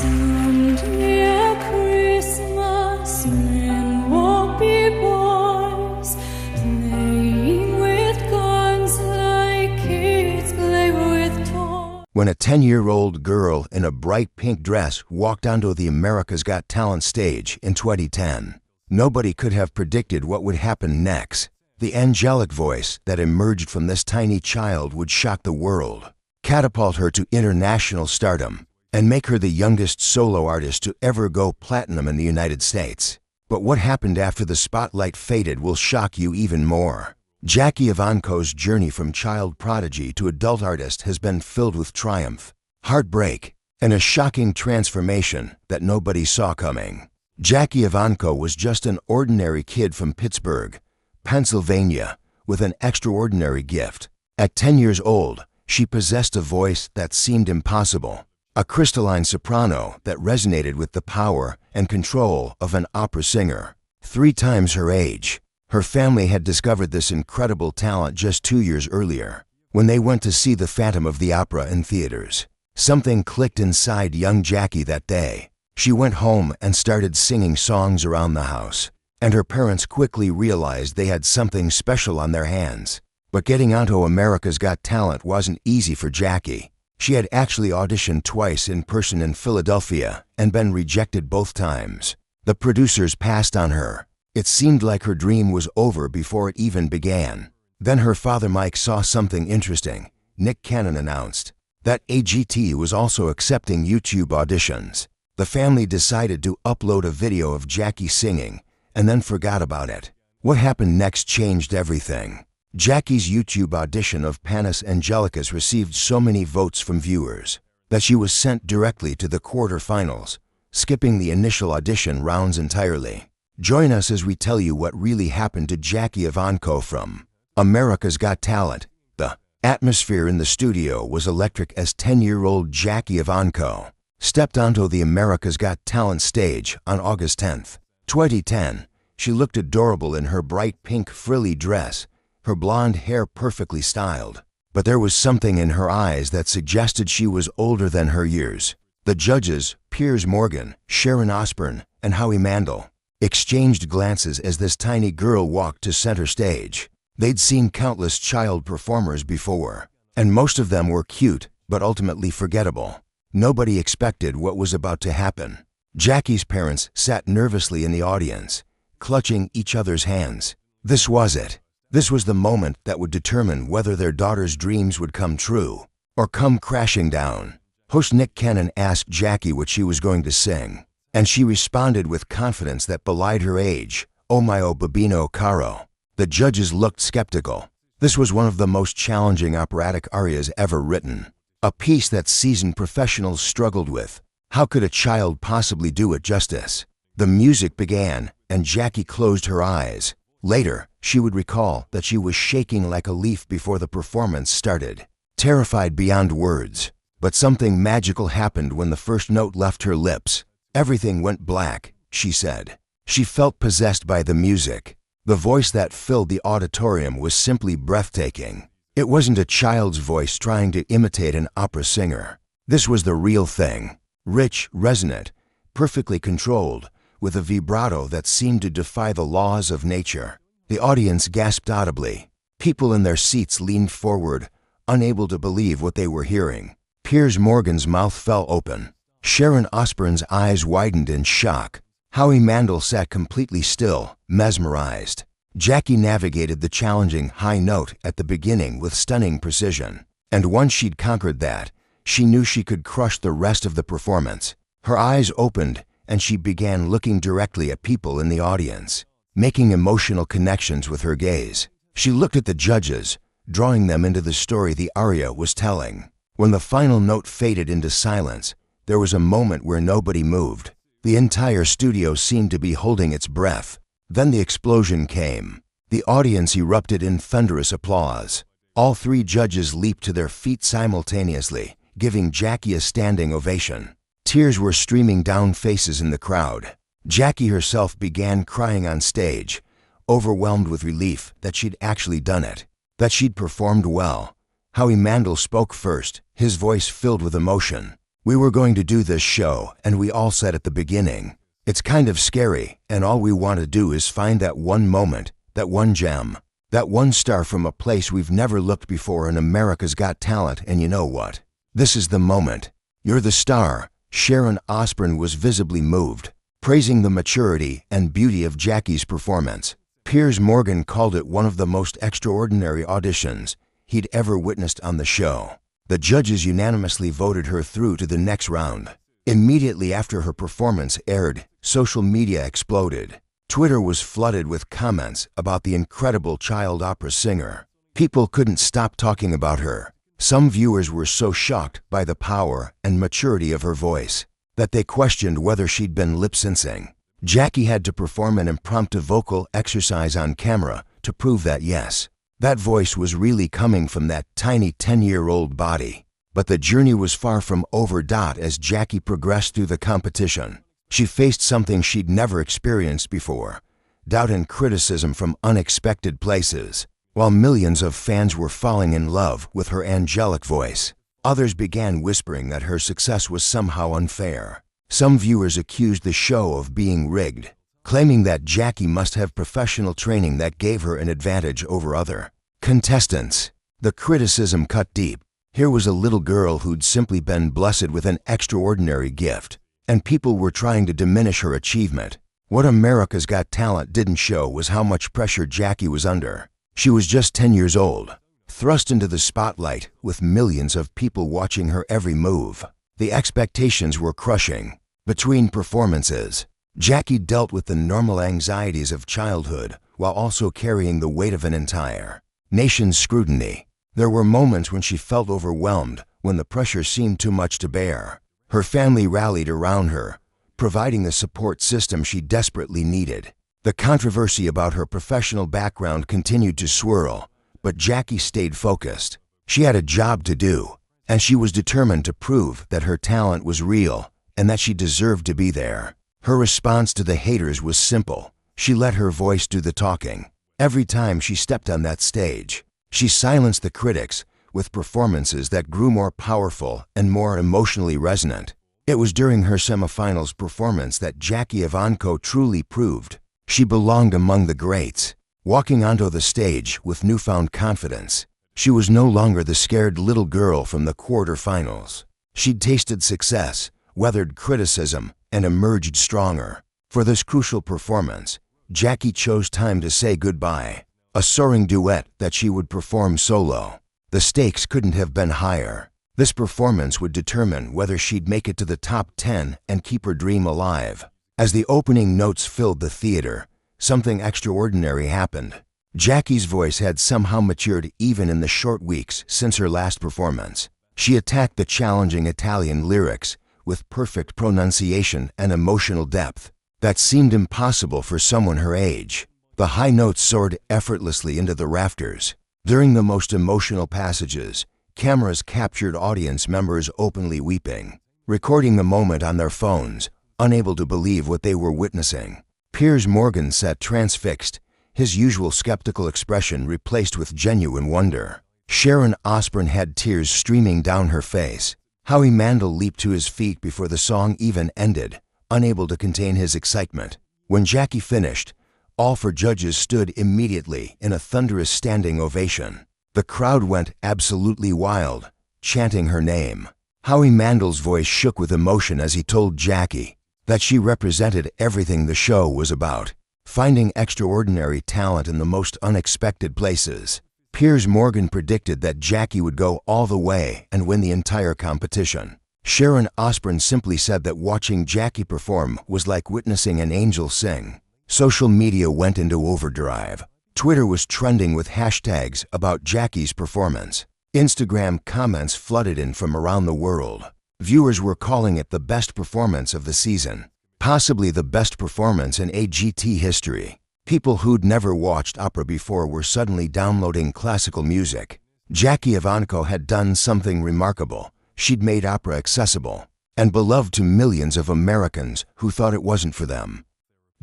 Someday at Christmas, men won't be boys, playing with guns like kids play with toys. When a 10-year-old girl in a bright pink dress walked onto the America's Got Talent stage in 2010, nobody could have predicted what would happen next. The angelic voice that emerged from this tiny child would shock the world, catapult her to international stardom, and make her the youngest solo artist to ever go platinum in the United States. But what happened after the spotlight faded will shock you even more. Jackie Evancho's journey from child prodigy to adult artist has been filled with triumph, heartbreak, and a shocking transformation that nobody saw coming. Jackie Evancho was just an ordinary kid from Pittsburgh, Pennsylvania, with an extraordinary gift. At 10 years old, she possessed a voice that seemed impossible, a crystalline soprano that resonated with the power and control of an opera singer. 3 times her age, her family had discovered this incredible talent just 2 years earlier, when they went to see The Phantom of the Opera in theaters. Something clicked inside young Jackie that day. She went home and started singing songs around the house, and her parents quickly realized they had something special on their hands. But getting onto America's Got Talent wasn't easy for Jackie. She had actually auditioned twice in person in Philadelphia and been rejected both times. The producers passed on her. It seemed like her dream was over before it even began. Then her father Mike saw something interesting. Nick Cannon announced that AGT was also accepting YouTube auditions. The family decided to upload a video of Jackie singing and then forgot about it. What happened next changed everything. Jackie's YouTube audition of Panis Angelicus received so many votes from viewers that she was sent directly to the quarterfinals, skipping the initial audition rounds entirely. Join us as we tell you what really happened to Jackie Evancho from America's Got Talent. The atmosphere in the studio was electric as 10-year-old Jackie Evancho stepped onto the America's Got Talent stage on August 10th, 2010. She looked adorable in her bright pink frilly dress, her blonde hair perfectly styled. But there was something in her eyes that suggested she was older than her years. The judges, Piers Morgan, Sharon Osbourne, and Howie Mandel, exchanged glances as this tiny girl walked to center stage. They'd seen countless child performers before, and most of them were cute but ultimately forgettable. Nobody expected what was about to happen. Jackie's parents sat nervously in the audience, clutching each other's hands. This was it. This was the moment that would determine whether their daughter's dreams would come true or come crashing down. Host Nick Cannon asked Jackie what she was going to sing, and she responded with confidence that belied her age. "Oh mio babino caro." The judges looked skeptical. This was one of the most challenging operatic arias ever written, a piece that seasoned professionals struggled with. How could a child possibly do it justice? The music began, and Jackie closed her eyes. Later, she would recall that she was shaking like a leaf before the performance started, terrified beyond words. But something magical happened when the first note left her lips. Everything went black, she said. She felt possessed by the music. The voice that filled the auditorium was simply breathtaking. It wasn't a child's voice trying to imitate an opera singer. This was the real thing. Rich, resonant, perfectly controlled, with a vibrato that seemed to defy the laws of nature. The audience gasped audibly. People in their seats leaned forward, unable to believe what they were hearing. Piers Morgan's mouth fell open. Sharon Osbourne's eyes widened in shock. Howie Mandel sat completely still, mesmerized. Jackie navigated the challenging high note at the beginning with stunning precision. And once she'd conquered that, she knew she could crush the rest of the performance. Her eyes opened, and she began looking directly at people in the audience, making emotional connections with her gaze. She looked at the judges, drawing them into the story the aria was telling. When the final note faded into silence, there was a moment where nobody moved. The entire studio seemed to be holding its breath. Then the explosion came. The audience erupted in thunderous applause. All 3 judges leaped to their feet simultaneously, giving Jackie a standing ovation. Tears were streaming down faces in the crowd. Jackie herself began crying on stage, overwhelmed with relief that she'd actually done it, that she'd performed well. Howie Mandel spoke first, his voice filled with emotion. We were going to do this show, and we all said at the beginning, it's kind of scary, and all we want to do is find that one moment, that one gem, that one star from a place we've never looked before in America's Got Talent, and you know what? This is the moment. You're the star. Sharon Osbourne was visibly moved, praising the maturity and beauty of Jackie's performance. Piers Morgan called it one of the most extraordinary auditions he'd ever witnessed on the show. The judges unanimously voted her through to the next round. Immediately after her performance aired, social media exploded. Twitter was flooded with comments about the incredible child opera singer. People couldn't stop talking about her. Some viewers were so shocked by the power and maturity of her voice that they questioned whether she'd been lip-syncing. Jackie had to perform an impromptu vocal exercise on camera to prove that yes, that voice was really coming from that tiny 10-year-old body. But the journey was far from over. As Jackie progressed through the competition, she faced something she'd never experienced before: doubt and criticism from unexpected places. While millions of fans were falling in love with her angelic voice, others began whispering that her success was somehow unfair. Some viewers accused the show of being rigged, claiming that Jackie must have professional training that gave her an advantage over other contestants. The criticism cut deep. Here was a little girl who'd simply been blessed with an extraordinary gift, and people were trying to diminish her achievement. What America's Got Talent didn't show was how much pressure Jackie was under. She was just 10 years old, thrust into the spotlight with millions of people watching her every move. The expectations were crushing. Between performances, Jackie dealt with the normal anxieties of childhood while also carrying the weight of an entire nation's scrutiny. There were moments when she felt overwhelmed, when the pressure seemed too much to bear. Her family rallied around her, providing the support system she desperately needed. The controversy about her professional background continued to swirl, but Jackie stayed focused. She had a job to do, and she was determined to prove that her talent was real and that she deserved to be there. Her response to the haters was simple. She let her voice do the talking. Every time she stepped on that stage, she silenced the critics with performances that grew more powerful and more emotionally resonant. It was during her semifinals performance that Jackie Evancho truly proved she belonged among the greats. Walking onto the stage with newfound confidence, she was no longer the scared little girl from the quarterfinals. She'd tasted success, weathered criticism, and emerged stronger. For this crucial performance, Jackie chose time to say goodbye, a soaring duet that she would perform solo. The stakes couldn't have been higher. This performance would determine whether she'd make it to the top 10 and keep her dream alive. As the opening notes filled the theater, something extraordinary happened. Jackie's voice had somehow matured even in the short weeks since her last performance. She attacked the challenging Italian lyrics with perfect pronunciation and emotional depth that seemed impossible for someone her age. The high notes soared effortlessly into the rafters. During the most emotional passages, cameras captured audience members openly weeping, recording the moment on their phones, unable to believe what they were witnessing. Piers Morgan sat transfixed, his usual skeptical expression replaced with genuine wonder. Sharon Osbourne had tears streaming down her face. Howie Mandel leaped to his feet before the song even ended, unable to contain his excitement. When Jackie finished, all four judges stood immediately in a thunderous standing ovation. The crowd went absolutely wild, chanting her name. Howie Mandel's voice shook with emotion as he told Jackie that she represented everything the show was about, finding extraordinary talent in the most unexpected places. Piers Morgan predicted that Jackie would go all the way and win the entire competition. Sharon Osbourne simply said that watching Jackie perform was like witnessing an angel sing. Social media went into overdrive. Twitter was trending with hashtags about Jackie's performance. Instagram comments flooded in from around the world. Viewers were calling it the best performance of the season, possibly the best performance in AGT history. People who'd never watched opera before were suddenly downloading classical music. Jackie Evancho had done something remarkable. She'd made opera accessible and beloved to millions of Americans who thought it wasn't for them.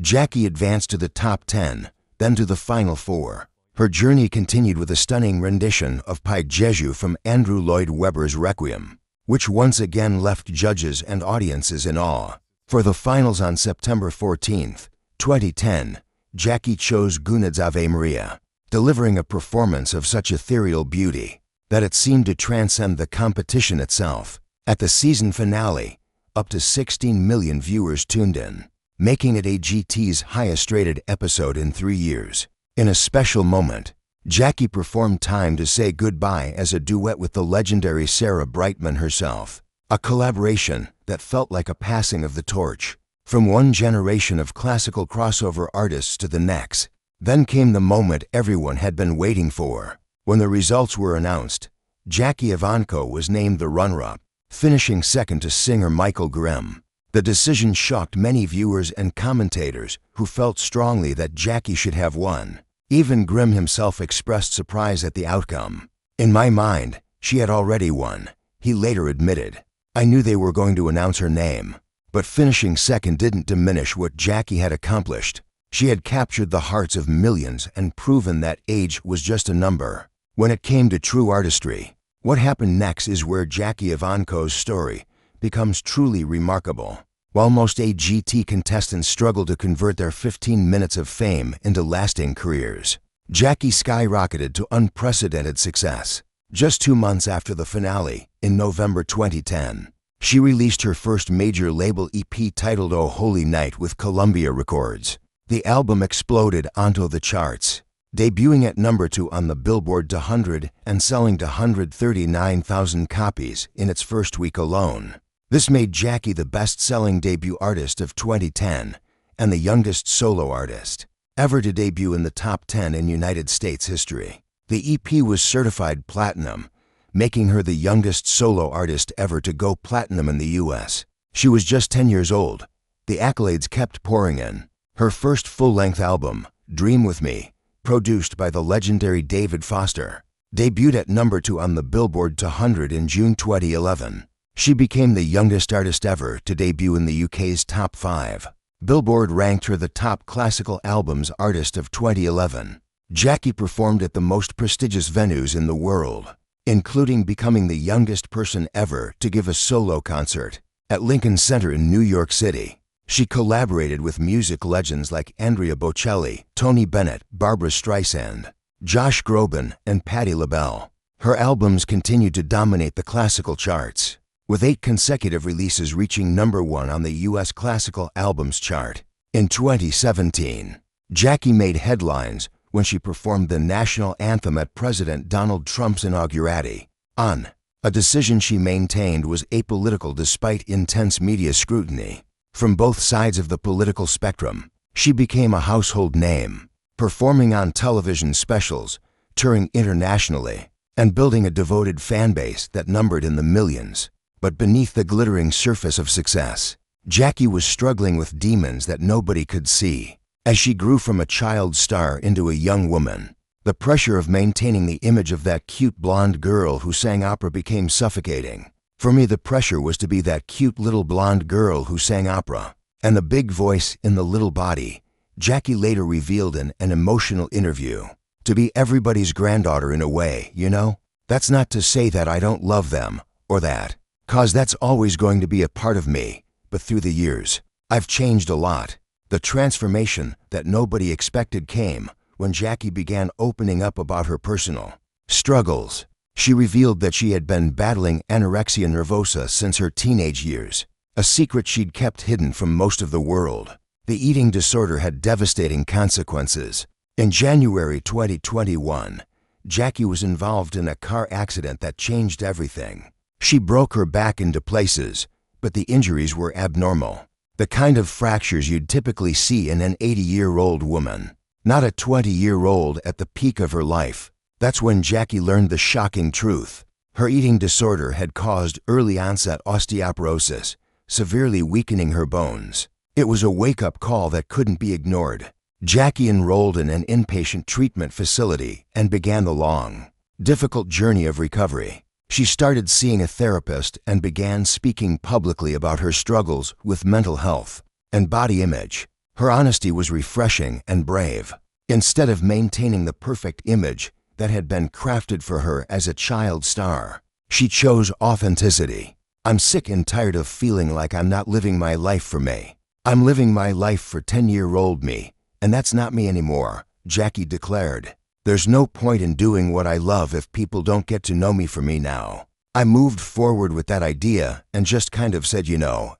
Jackie advanced to the top 10, then to the final 4. Her journey continued with a stunning rendition of Pai Jesu from Andrew Lloyd Webber's Requiem. which once again left judges and audiences in awe. For the finals on September 14, 2010, Jackie chose Gounod's Ave Maria, delivering a performance of such ethereal beauty that it seemed to transcend the competition itself. At the season finale, up to 16 million viewers tuned in, making it AGT's highest-rated episode in 3 years. In a special moment, Jackie performed Time to Say Goodbye as a duet with the legendary Sarah Brightman herself, a collaboration that felt like a passing of the torch from one generation of classical crossover artists to the next. Then came the moment everyone had been waiting for. When the results were announced, Jackie Evancho was named the runner-up, finishing second to singer Michael Grimm. The decision shocked many viewers and commentators who felt strongly that Jackie should have won. Even Grimm himself expressed surprise at the outcome. "In my mind, she had already won," he later admitted. "I knew they were going to announce her name." But finishing second didn't diminish what Jackie had accomplished. She had captured the hearts of millions and proven that age was just a number. When it came to true artistry, what happened next is where Jackie Evancho's story becomes truly remarkable. While most AGT contestants struggle to convert their 15 minutes of fame into lasting careers, Jackie skyrocketed to unprecedented success. Just 2 months after the finale, in November 2010, she released her first major label EP titled Oh Holy Night with Columbia Records. The album exploded onto the charts, debuting at number 2 on the Billboard 200 and selling to 139,000 copies in its first week alone. This made Jackie the best-selling debut artist of 2010 and the youngest solo artist ever to debut in the top 10 in United States history. The EP was certified platinum, making her the youngest solo artist ever to go platinum in the U.S. She was just 10 years old. The accolades kept pouring in. Her first full-length album, Dream With Me, produced by the legendary David Foster, debuted at number 2 on the Billboard 200 in June 2011. She became the youngest artist ever to debut in the UK's top 5. Billboard ranked her the top classical albums artist of 2011. Jackie performed at the most prestigious venues in the world, including becoming the youngest person ever to give a solo concert at Lincoln Center in New York City. She collaborated with music legends like Andrea Bocelli, Tony Bennett, Barbra Streisand, Josh Groban, and Patti LaBelle. Her albums continued to dominate the classical charts, with 8 consecutive releases reaching number 1 on the U.S. Classical Albums chart. In 2017, Jackie made headlines when she performed the national anthem at President Donald Trump's inaugurati. A decision she maintained was apolitical despite intense media scrutiny. From both sides of the political spectrum, she became a household name, performing on television specials, touring internationally, and building a devoted fan base that numbered in the millions. But beneath the glittering surface of success, Jackie was struggling with demons that nobody could see. As she grew from a child star into a young woman, the pressure of maintaining the image of that cute blonde girl who sang opera became suffocating. For me, the pressure was to be that cute little blonde girl who sang opera, and the big voice in the little body. Jackie later revealed in an emotional interview, "To be everybody's granddaughter in a way, you know? That's not to say that I don't love them, or that. 'Cause that's always going to be a part of me, but through the years, I've changed a lot." The transformation that nobody expected came when Jackie began opening up about her personal struggles. She revealed that she had been battling anorexia nervosa since her teenage years, a secret she'd kept hidden from most of the world. The eating disorder had devastating consequences. In January 2021, Jackie was involved in a car accident that changed everything. She broke her back into places, but the injuries were abnormal. The kind of fractures you'd typically see in an 80-year-old woman, not a 20-year-old at the peak of her life. That's when Jackie learned the shocking truth. Her eating disorder had caused early-onset osteoporosis, severely weakening her bones. It was a wake-up call that couldn't be ignored. Jackie enrolled in an inpatient treatment facility and began the long, difficult journey of recovery. She started seeing a therapist and began speaking publicly about her struggles with mental health and body image. Her honesty was refreshing and brave. Instead of maintaining the perfect image that had been crafted for her as a child star, she chose authenticity. I'm sick and tired of feeling like I'm not living my life for me. I'm living my life for 10-year-old me, and that's not me anymore, Jackie declared. There's no point in doing what I love if people don't get to know me for me now. I moved forward with that idea and just kind of said,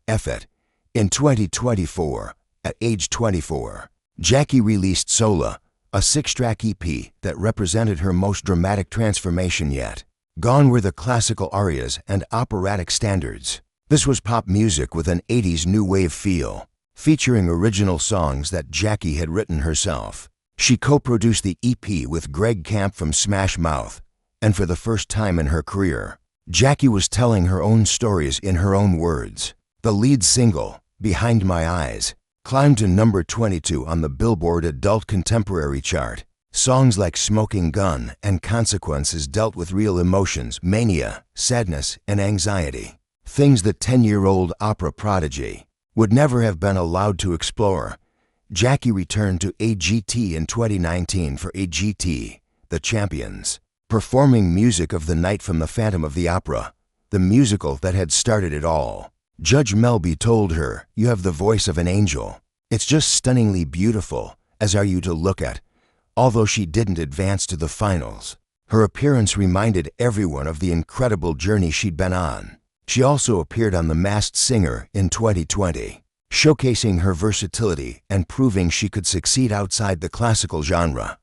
F it. In 2024, at age 24, Jackie released Sola, a 6-track EP that represented her most dramatic transformation yet. Gone were the classical arias and operatic standards. This was pop music with an 80s new wave feel, featuring original songs that Jackie had written herself. She co-produced the EP with Greg Camp from Smash Mouth, and for the first time in her career, Jackie was telling her own stories in her own words. The lead single, Behind My Eyes, climbed to number 22 on the Billboard Adult Contemporary chart. Songs like Smoking Gun and Consequences dealt with real emotions, mania, sadness, and anxiety, things the 10-year-old opera prodigy would never have been allowed to explore. Jackie returned to AGT in 2019 for AGT, The Champions, performing music of the night from The Phantom of the Opera, the musical that had started it all. Judge Melby told her, "You have the voice of an angel. It's just stunningly beautiful, as are you to look at." Although she didn't advance to the finals, her appearance reminded everyone of the incredible journey she'd been on. She also appeared on The Masked Singer in 2020, showcasing her versatility and proving she could succeed outside the classical genre.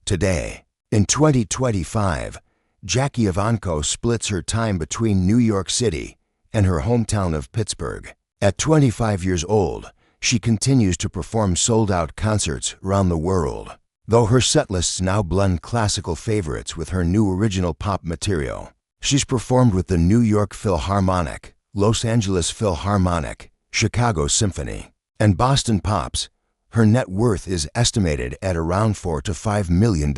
Today, in 2025, Jackie Evancho splits her time between New York City and her hometown of Pittsburgh. At 25 years old, she continues to perform sold-out concerts around the world, though her setlists now blend classical favorites with her new original pop material. She's performed with the New York Philharmonic, Los Angeles Philharmonic, Chicago Symphony, and Boston Pops. Her net worth is estimated at around $4 to $5 million.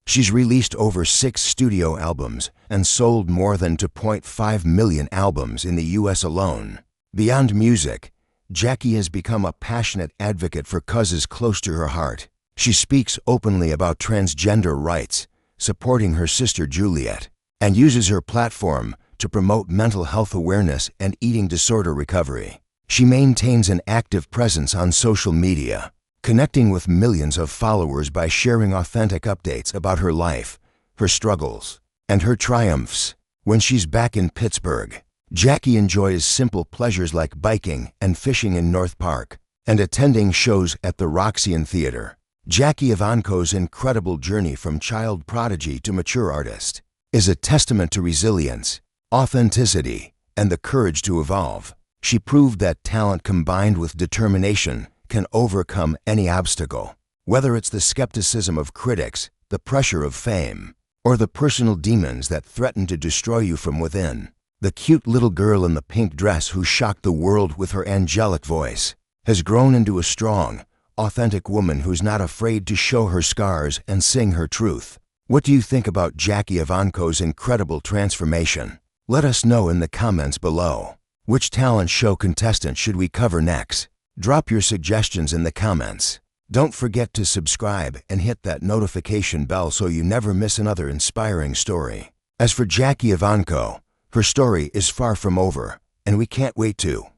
She's released over 6 studio albums and sold more than 2.5 million albums in the U.S. alone. Beyond music, Jackie has become a passionate advocate for causes close to her heart. She speaks openly about transgender rights, supporting her sister Juliet, and uses her platform to promote mental health awareness and eating disorder recovery. She maintains an active presence on social media, connecting with millions of followers by sharing authentic updates about her life, her struggles, and her triumphs. When she's back in Pittsburgh, Jackie enjoys simple pleasures like biking and fishing in North Park, and attending shows at the Roxy Theater. Jackie Evancho's incredible journey from child prodigy to mature artist is a testament to resilience, authenticity, and the courage to evolve. She proved that talent combined with determination can overcome any obstacle, whether it's the skepticism of critics, the pressure of fame, or the personal demons that threaten to destroy you from within. The cute little girl in the pink dress who shocked the world with her angelic voice has grown into a strong, authentic woman who's not afraid to show her scars and sing her truth. What do you think about Jackie Evancho's incredible transformation? Let us know in the comments below. Which talent show contestant should we cover next? Drop your suggestions in the comments. Don't forget to subscribe and hit that notification bell so you never miss another inspiring story. As for Jackie Evancho, her story is far from over, and we can't wait to